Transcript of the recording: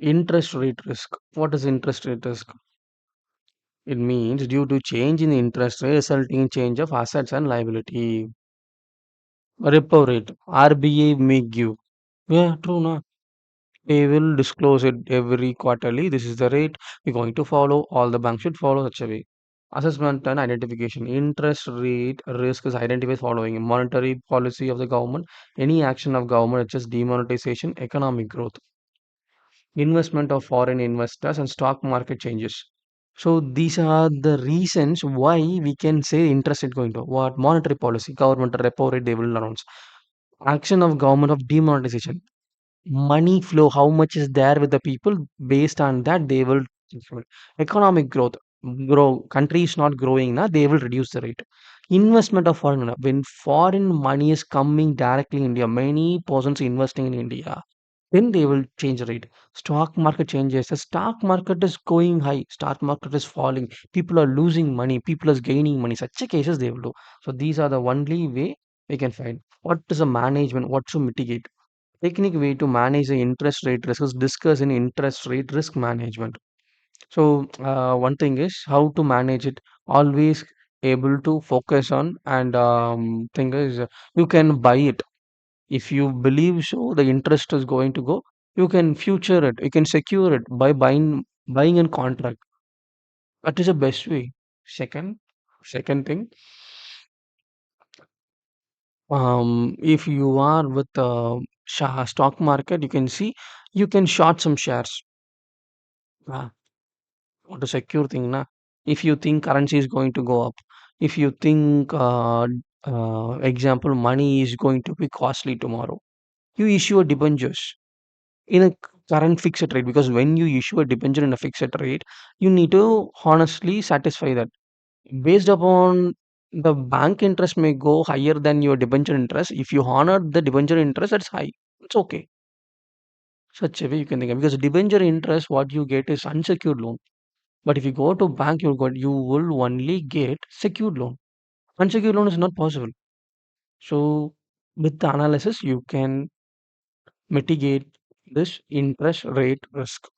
Interest rate risk. What is interest rate risk? It means due to change in the interest rate resulting in change of assets and liability. Repo rate. RBI may give. Yeah, true, no? They will disclose it every quarterly. This is the rate we're going to follow. All the banks should follow such a way. Assessment and identification. Interest rate risk is identified following monetary policy of the government, any action of government such as demonetization, economic growth, investment of foreign investors, and stock market changes. So these are the reasons why we can say interest rate going to what monetary policy, government repo rate they will announce. Action of government of demonetization, money flow, how much is there with the people, based on that they will economic growth, grow country is not growing now, they will reduce the rate. Investment of foreign money, when foreign money is coming directly in India, many persons investing in India, then they will change the rate. Stock market changes, the stock market is going high, stock market is falling, people are losing money, people is gaining money, such a cases they will do. So these are the only way we can find what is a management, what to mitigate. Technique way to manage the interest rate risk is discussed in interest rate risk management. So one thing is how to manage it. Always able to focus on and thing is you can buy it if you believe so. The interest is going to go. You can future it. You can secure it by buying a contract. That is the best way. Second, second thing, if you are with stock market, you can see you can short some shares. Ah, what a secure thing, na? If you think currency is going to go up, if you think, example, money is going to be costly tomorrow, you issue a debentures in a current fixed rate, because when you issue a debenture in a fixed rate, you need to honestly satisfy that. Based upon the bank interest may go higher than your debenture interest. If you honor the debenture interest, that's high. It's okay. Such a way you can think of, because debenture interest, what you get is unsecured loan. But if you go to bank, you will only get secured loan. Unsecured loan is not possible. So with the analysis, you can mitigate this interest rate risk.